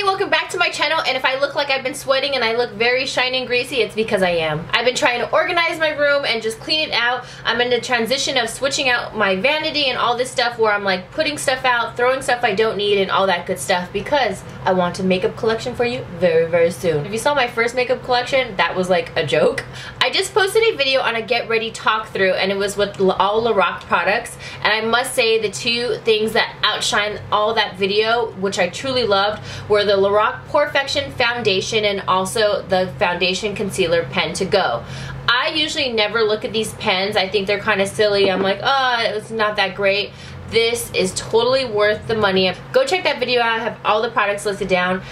welcome back to my channel, and if I look like I've been sweating and I look very shiny and greasy, it's because I am. I've been trying to organize my room and just clean it out. I'm in the transition of switching out my vanity and all this stuff where I'm like putting stuff out, throwing stuff I don't need and all that good stuff because I want a makeup collection for you very, very soon. If you saw my first makeup collection, that was like a joke. I just posted a video on a get ready talk through and it was with all Lorac products, and I must say the two things that outshine all that video, which I truly loved, were the Lorac Perfection Foundation and also the Foundation Concealer Pen to Go. I usually never look at these pens. I think they're kind of silly. I'm like, oh, it's not that great. This is totally worth the money. Go check that video out. I have all the products listed down.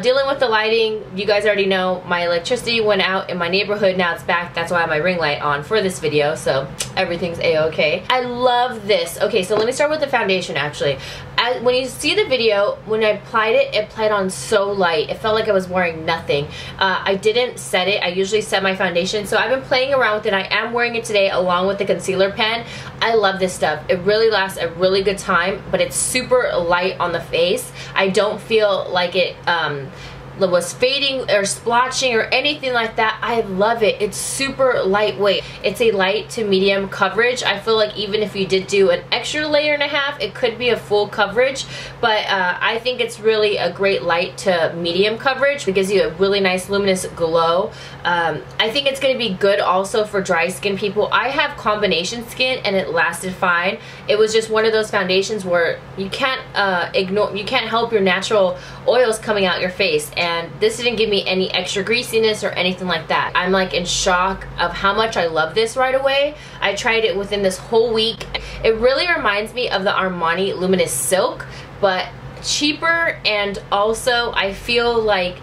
Dealing with the lighting, you guys already know my electricity went out in my neighborhood. Now it's back. That's why I have my ring light on for this video, so everything's a-okay. I love this. Okay, so let me start with the foundation actually. When you see the video, when I applied it, it applied on so light. It felt like I was wearing nothing. I didn't set it. I usually set my foundation, so I've been playing around with it. I am wearing it today along with the concealer pen. I love this stuff. It really lasts a really good time, but it's super light on the face. I don't feel like it was fading or splotching or anything like that. I love it. It's super lightweight. It's a light to medium coverage. I feel like even if you did do an extra layer and a half, it could be a full coverage, but I think it's really a great light to medium coverage. It gives you a really nice luminous glow. I think it's going to be good also for dry skin people. I have combination skin and it lasted fine. It was just one of those foundations where you can't you can't help your natural oils coming out your face, and this didn't give me any extra greasiness or anything like that. I'm like in shock of how much I love this right away. I tried it within this whole week. It really reminds me of the Armani Luminous Silk, but cheaper, and also I feel like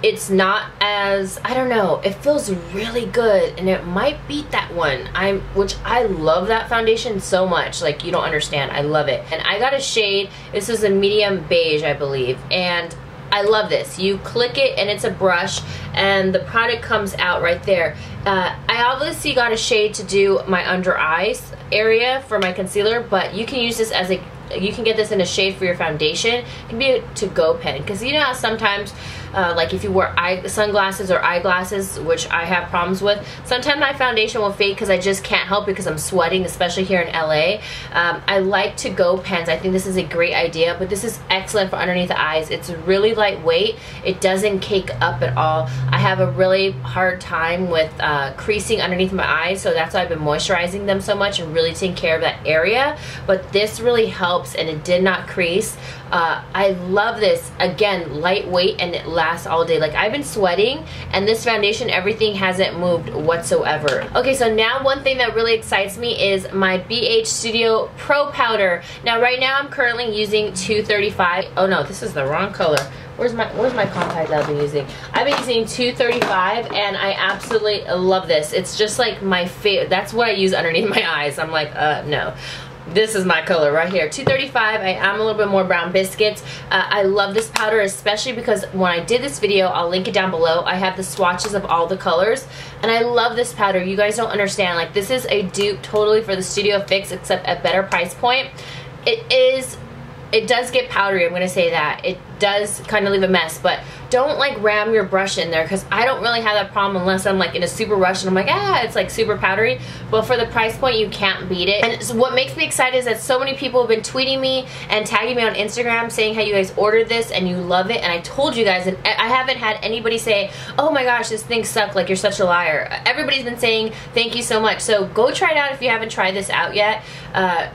it's not as, I don't know, it feels really good, and it might beat that one. Which I love that foundation so much, like you don't understand. I love it. And I got a shade, this is a medium beige I believe, and I love this. You click it and it's a brush and the product comes out right there. I obviously got a shade to do my under eyes area for my concealer, but you can use this as a, you can get this in a shade for your foundation. It can be a to-go pen, because you know how sometimes like if you wear sunglasses or eyeglasses, which I have problems with, sometimes my foundation will fade because I just can't help it because I'm sweating, especially here in LA. I like to-go pens. I think this is a great idea, but this is excellent for underneath the eyes. It's really lightweight. It doesn't cake up at all. I have a really hard time with creasing underneath my eyes, so that's why I've been moisturizing them so much and really taking care of that area, but this really helps and it did not crease. I love this. Again, lightweight, and it lasts all day. Like, I've been sweating and this foundation, everything hasn't moved whatsoever. Okay, so now one thing that really excites me is my BH Studio Pro Powder. Now right now I'm currently using 235. Oh no, this is the wrong color. Where's my compact that I've been using? I've been using 235 and I absolutely love this. It's just like my favorite. That's what I use underneath my eyes. I'm like, no. This is my color right here, 235. I am a little bit more brown biscuits. I love this powder, especially because when I did this video, I'll link it down below, I have the swatches of all the colors, and I love this powder. You guys don't understand. Like, this is a dupe totally for the Studio Fix, except at better price point. It does get powdery, I'm gonna say that. It does kind of leave a mess, but don't like ram your brush in there, because I don't really have that problem unless I'm like in a super rush and I'm like, it's like super powdery. But for the price point, you can't beat it. And so what makes me excited is that so many people have been tweeting me and tagging me on Instagram saying how you guys ordered this and you love it, and I told you guys, and I haven't had anybody say, oh my gosh, this thing sucked, like you're such a liar. Everybody's been saying thank you so much, so go try it out if you haven't tried this out yet.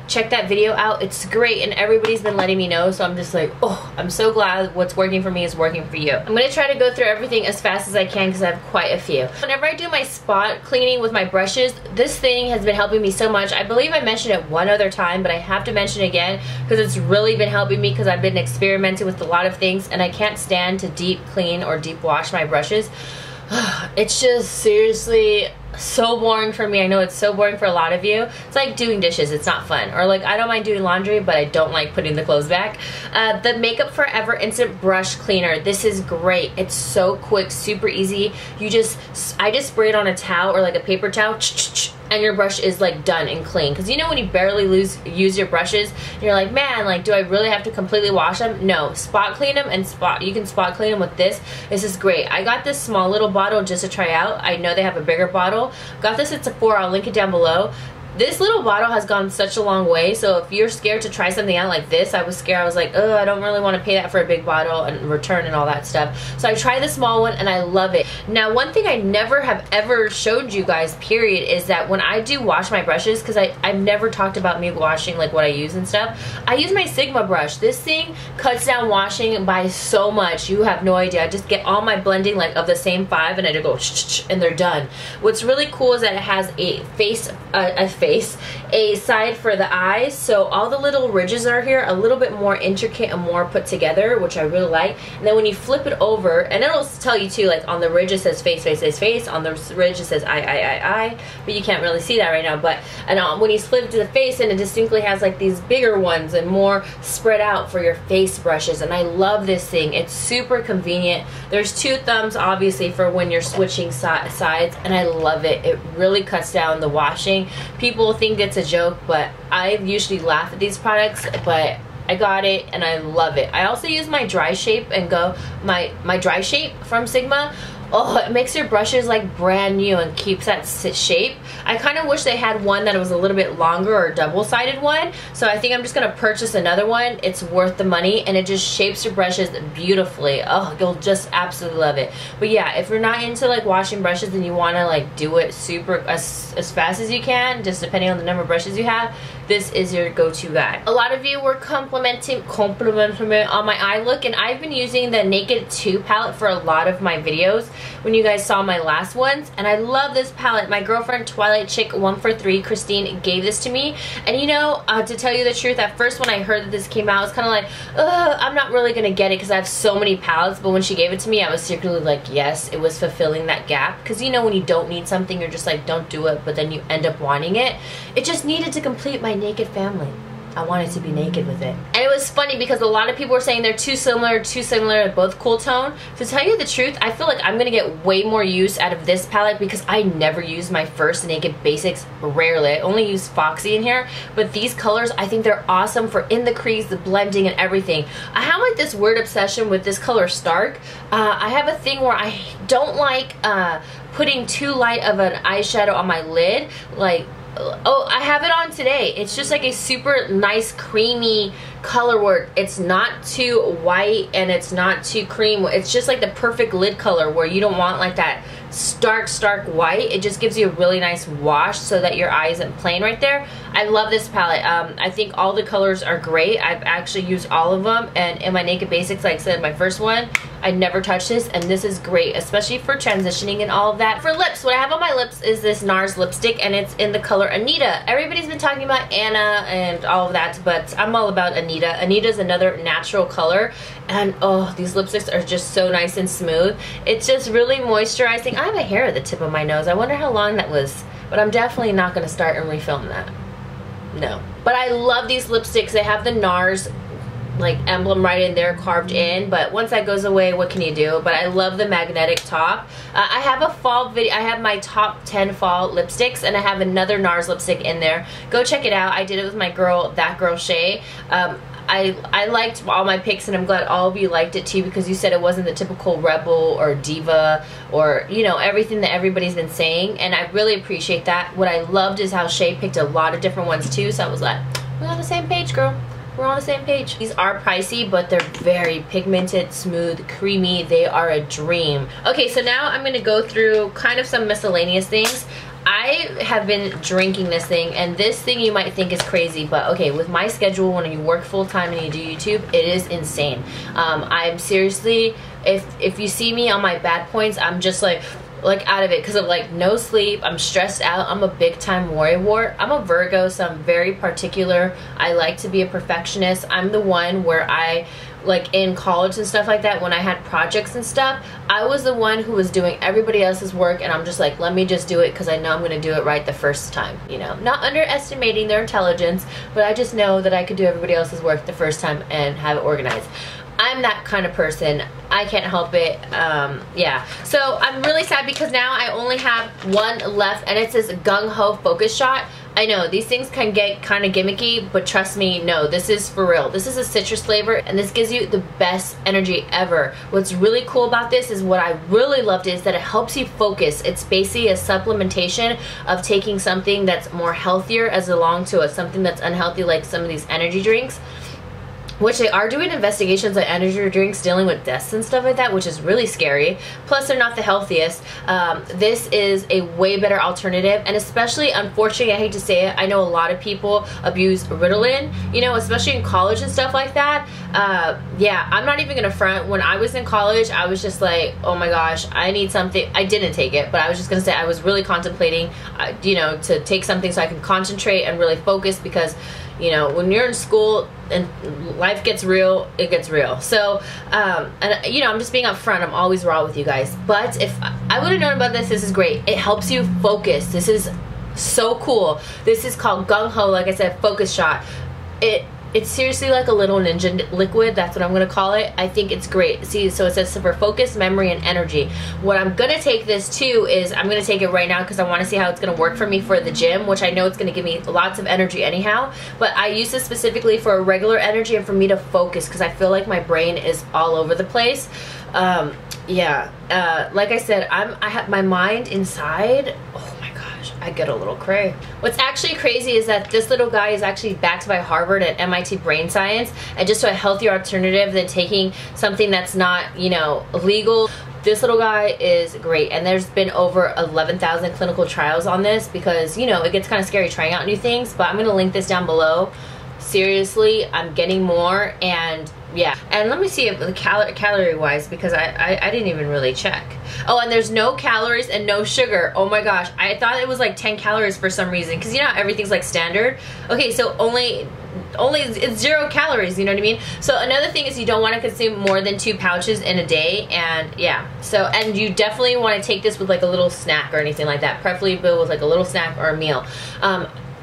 Check that video out, it's great, and everybody's been letting me know, so I'm just like, oh, I'm so glad what's working for me is working for you. I'm gonna try to go through everything as fast as I can because I have quite a few. Whenever I do my spot cleaning with my brushes, this thing has been helping me so much. I believe I mentioned it one other time, but I have to mention it again because it's really been helping me, because I've been experimenting with a lot of things and I can't stand to deep clean or deep wash my brushes. It's just seriously so boring for me. I know it's so boring for a lot of you. It's like doing dishes, it's not fun. Or like, I don't mind doing laundry, but I don't like putting the clothes back. The Makeup Forever Instant Brush Cleaner, this is great. It's so quick, super easy. I just spray it on a towel or like a paper towel, and your brush is like done and clean. Because you know when you barely use your brushes, and you're like, man, like, do I really have to completely wash them? No, spot clean them, and you can spot clean them with this. This is great. I got this small little bottle just to try out. I know they have a bigger bottle. Got this at Sephora. I'll link it down below. This little bottle has gone such a long way, so if you're scared to try something out like this, I was scared. I was like, oh, I don't really want to pay that for a big bottle and return and all that stuff. So I tried the small one and I love it. Now, one thing I never have ever showed you guys, period, is that when I do wash my brushes, because I've never talked about me washing like what I use and stuff, I use my Sigma brush. This thing cuts down washing by so much. You have no idea. I just get all my blending like of the same 5 and I just go and they're done. What's really cool is that it has a side for the eyes, so all the little ridges are here a little bit more intricate and more put together, which I really like. And then when you flip it over, and it'll tell you too, like on the ridge it says face, face, face, face, on the ridge it says eye, but you can't really see that right now. But when you flip to the face, and it distinctly has like these bigger ones and more spread out for your face brushes, and I love this thing. It's super convenient. There's 2 thumbs obviously for when you're switching sides, and I love it. It really cuts down the washing. People think it's a joke, but I usually laugh at these products, but I got it and I love it. I also use my dry shape and go my dry shape from Sigma. Oh, it makes your brushes like brand new and keeps that shape. I kind of wish they had one that was a little bit longer or double-sided one, so I think I'm just gonna purchase another one. It's worth the money and it just shapes your brushes beautifully. Oh, you'll just absolutely love it. But yeah, if you're not into like washing brushes and you want to like do it super as fast as you can, just depending on the number of brushes you have, this is your go-to guy. A lot of you were complimenting me on my eye look, and I've been using the Naked 2 palette for a lot of my videos when you guys saw my last ones, and I love this palette. My girlfriend Twilight Chick 143 Christine gave this to me, and you know, to tell you the truth, at first when I heard that this came out, I was kind of like, I'm not really gonna get it because I have so many palettes, but when she gave it to me, I was secretly like, yes, it was fulfilling that gap. Because you know, when you don't need something, you're just like, don't do it, but then you end up wanting it. It just needed to complete my naked family. I wanted to be naked with it. And it was funny because a lot of people were saying they're too similar, both cool tone. To tell you the truth, I feel like I'm gonna get way more use out of this palette because I never use my first Naked Basics, rarely. I only use Foxy in here, but these colors, I think they're awesome for in the crease, the blending and everything. I have like this weird obsession with this color Stark. I have a thing where I don't like putting too light of an eyeshadow on my lid, like, oh, I have it on today. It's just like a super nice creamy color where it's not too white and it's not too cream. It's just like the perfect lid color where you don't want like that stark white. It just gives you a really nice wash so that your eye isn't plain right there. I love this palette. I think all the colors are great. I've actually used all of them, and in my Naked Basics, like I said, my first one, I never touched this, and this is great, especially for transitioning and all of that. For lips, what I have on my lips is this NARS lipstick, and it's in the color Anita. Everybody's been talking about Anna and all of that, but I'm all about Anita. Anita's another natural color, and oh, these lipsticks are just so nice and smooth. It's just really moisturizing. I have a hair at the tip of my nose. I wonder how long that was, but I'm definitely not going to start and refilm that. No. But I love these lipsticks. They have the NARS like emblem right in there carved in, but once that goes away, what can you do? But I love the magnetic top. I have a fall video. I have my top 10 fall lipsticks, and I have another NARS lipstick in there. Go check it out. I did it with my girl, that girl Shay. I liked all my picks, and I'm glad all of you liked it too, because you said it wasn't the typical rebel or diva or, you know, everything that everybody's been saying, and I really appreciate that. What I loved is how Shay picked a lot of different ones too, so I was like, we're on the same page, girl. We're on the same page. These are pricey, but they're very pigmented, smooth, creamy. They are a dream. Okay, so now I'm gonna go through kind of some miscellaneous things. I have been drinking this thing, and this thing you might think is crazy, but okay, with my schedule when you work full-time and you do YouTube, it is insane. I'm seriously, if you see me on my bad points, I'm just like out of it because of like no sleep. I'm stressed out. I'm a big time worrywart. I'm a Virgo, so I'm very particular. I like to be a perfectionist. I'm the one where I, like in college and stuff like that, when I had projects and stuff, I was the one who was doing everybody else's work, and I'm just like, let me just do it because I know I'm going to do it right the first time, you know. Not underestimating their intelligence, but I just know that I could do everybody else's work the first time and have it organized. I'm that kind of person. I can't help it. Yeah. So I'm really sad because now I only have one left, and it says GungHo Focus Shot. I know these things can get kind of gimmicky, but trust me, no, this is for real. This is a citrus flavor, and this gives you the best energy ever. What's really cool about this is, what I really loved is that it helps you focus. It's basically a supplementation of taking something that's more healthier as along to something that's unhealthy, like some of these energy drinks, which they are doing investigations on energy drinks dealing with deaths and stuff like that, which is really scary. Plus, they're not the healthiest. This is a way better alternative, and especially, unfortunately, I hate to say it, I know a lot of people abuse Ritalin, you know, especially in college and stuff like that. Yeah, I'm not even gonna front. When I was in college, I was just like, oh my gosh, I need something. I didn't take it, but I was just gonna say I was really contemplating, you know, to take something so I can concentrate and really focus, because, you know, when you're in school and life gets real, it gets real. So, and you know, I'm just being upfront. I'm always raw with you guys. But if I would have known about this, this is great. It helps you focus. This is so cool. This is called GungHo, like I said, Focus Shot. It's seriously like a little ninja liquid. That's what I'm going to call it. I think it's great. See, so it says for focus, memory, and energy. What I'm going to take this to is, I'm going to take it right now because I want to see how it's going to work for me for the gym, which I know it's going to give me lots of energy anyhow. But I use this specifically for a regular energy and for me to focus, because I feel like my brain is all over the place. Yeah, like I said, I have my mind inside. Oh my gosh, I get a little cray. What's actually crazy is that this little guy is actually backed by Harvard and MIT Brain Science, and just a healthier alternative than taking something that's not, you know, legal. This little guy is great, and there's been over 11,000 clinical trials on this, because, you know, it gets kind of scary trying out new things, but I'm going to link this down below. Seriously, I'm getting more, and yeah. And let me see if the calorie wise, because I didn't even really check. Oh, and there's no calories and no sugar. Oh my gosh, I thought it was like 10 calories for some reason, because you know everything's like standard. Okay, so only it's 0 calories, you know what I mean? So another thing is, you don't want to consume more than 2 pouches in a day, and yeah. So, and you definitely want to take this with like a little snack or anything like that, preferably with like a little snack or a meal.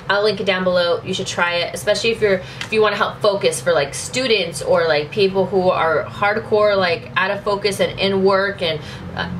I'll link it down below. You should try it, especially if you want to help focus for like students or like people who are hardcore like out of focus and in work, and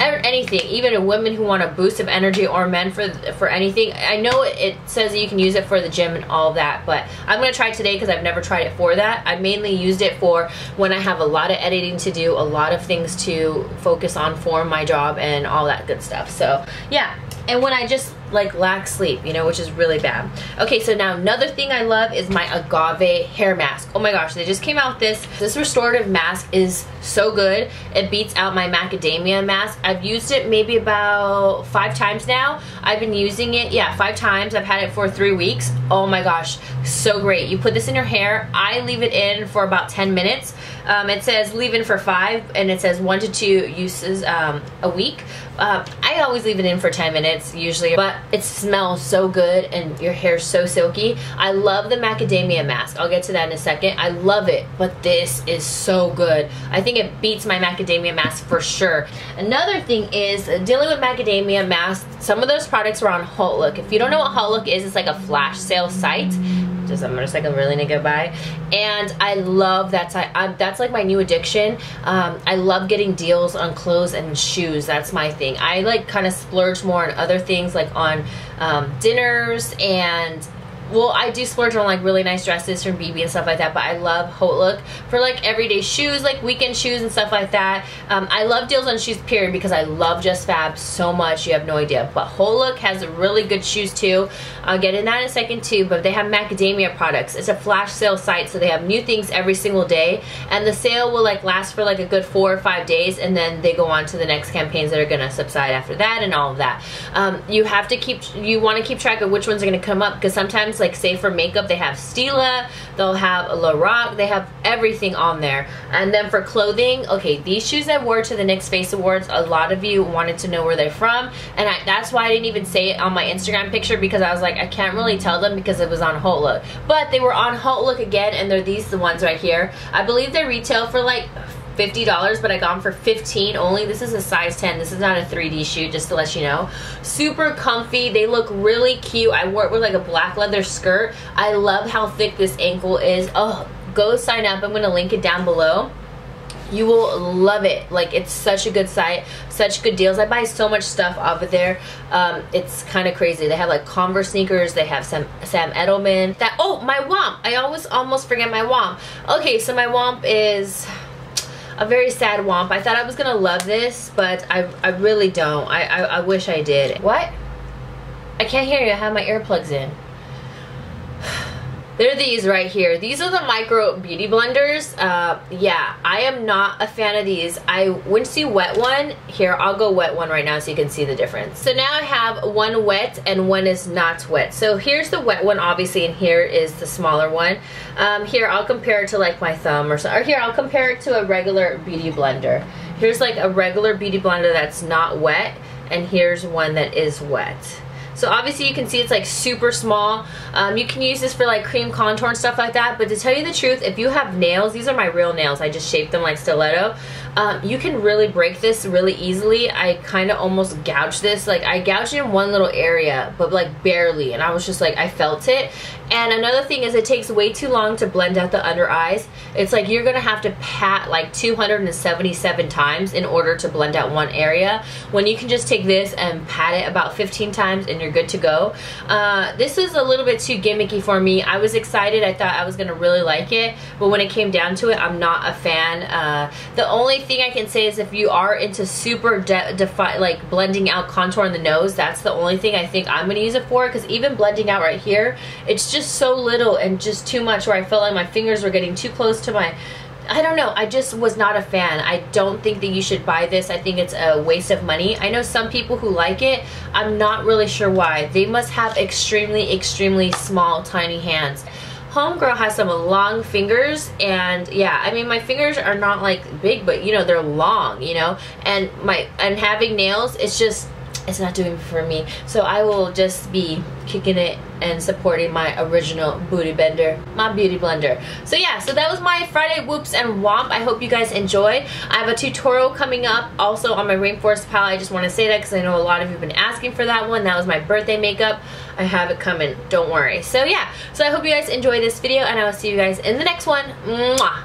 anything, even women who want a boost of energy, or men for anything. I know it says that you can use it for the gym and all that, but I'm gonna try it today because I've never tried it for that. I mainly used it for when I have a lot of editing to do, a lot of things to focus on for my job and all that good stuff. So yeah, and when I just like lack sleep, you know, which is really bad. Okay, so now another thing I love is my agave hair mask. Oh my gosh, they just came out this restorative mask is so good. It beats out my macadamia mask. I've used it maybe about 5 times now. I've been using it, yeah, 5 times. I've had it for 3 weeks. Oh my gosh, so great. You put this in your hair. I leave it in for about 10 minutes. It says leave in for 5, and it says 1 to 2 uses a week. I always leave it in for 10 minutes usually, but it smells so good and your hair's so silky. I love the macadamia mask. I'll get to that in a second. I love it, but this is so good. I think it beats my macadamia mask for sure. Another thing is dealing with macadamia masks. Some of those products were on HauteLook. If you don't know what HauteLook is, it's like a flash sale site. Just I'm just like a really nigga buy, and I love that site. That's like my new addiction. I love getting deals on clothes and shoes. That's my thing. I like kind of splurge more on other things, like on dinners, and well, I do splurge on like really nice dresses from BB and stuff like that, but I love HauteLook for like everyday shoes, like weekend shoes and stuff like that. I love deals on shoes, period, because I love Just Fab so much, you have no idea. But HauteLook has really good shoes too. I'll get in that in a second too, but they have macadamia products. It's a flash sale site, so they have new things every single day, and the sale will like last for like a good 4 or 5 days, and then they go on to the next campaigns that are gonna subside after that and all of that. You want to keep track of which ones are gonna come up, because sometimes, like say for makeup, they have Stila, they'll have Lorac, they have everything on there. And then for clothing, okay, these shoes I wore to the NYX Face Awards, a lot of you wanted to know where they're from, and that's why I didn't even say it on my Instagram picture, because I was like, I can't really tell them because it was on HauteLook. But they were on HauteLook again, and they're the ones right here. I believe they retail for like $50, but I got them for $15 only. This is a size 10. This is not a 3D shoe, just to let you know. Super comfy. They look really cute. I wore it with like a black leather skirt. I love how thick this ankle is. Oh, go sign up. I'm going to link it down below. You will love it. Like, it's such a good site, such good deals. I buy so much stuff off of there. It's kind of crazy. They have like Converse sneakers. They have Sam Edelman. Oh, my Womp. I almost forget my Womp. Okay, so my Womp is a very sad Womp. I thought I was gonna love this, but I really don't. I wish I did. What? I can't hear you. I have my earplugs in. They're these right here. These are the micro beauty blenders. Yeah, I am not a fan of these. I went to see Wet One. Here, I'll go Wet One right now so you can see the difference. So now I have one wet and one is not wet. So here's the wet one, obviously, and here is the smaller one. Here, I'll compare it to like my thumb or so. Or here, I'll compare it to a regular beauty blender. Here's like a regular beauty blender that's not wet, and here's one that is wet. So obviously you can see it's like super small. You can use this for like cream contour and stuff like that, but to tell you the truth, if you have nails, these are my real nails, I just shaped them like stiletto, you can really break this really easily. I kind of almost gouged this. Like, I gouged it in one little area, but like barely, and I was just like, I felt it. And another thing is, it takes way too long to blend out the under eyes. It's like you're gonna have to pat like 277 times in order to blend out one area, when you can just take this and pat it about 15 times and you're good to go. This is a little bit too gimmicky for me. I was excited. I thought I was gonna really like it, but when it came down to it, I'm not a fan. The only thing I can say is, if you are into super like blending out contour in the nose, that's the only thing I think I'm gonna use it for, because even blending out right here, it's just so little and just too much, where I felt like my fingers were getting too close to my, I don't know, I just was not a fan. I don't think that you should buy this. I think it's a waste of money. I know some people who like it. I'm not really sure why. They must have extremely small, tiny hands. Homegirl has some long fingers, and yeah, I mean, my fingers are not like big, but you know, they're long, you know, and having nails, it's not doing it for me. So I will just be kicking it and supporting my original beauty blender. So yeah, so that was my Friday Whoops and Womp. I hope you guys enjoyed. I have a tutorial coming up also on my Rainforest palette. I just want to say that because I know a lot of you have been asking for that one. That was my birthday makeup. I have it coming, don't worry. So yeah, so I hope you guys enjoyed this video, and I will see you guys in the next one. Mwah!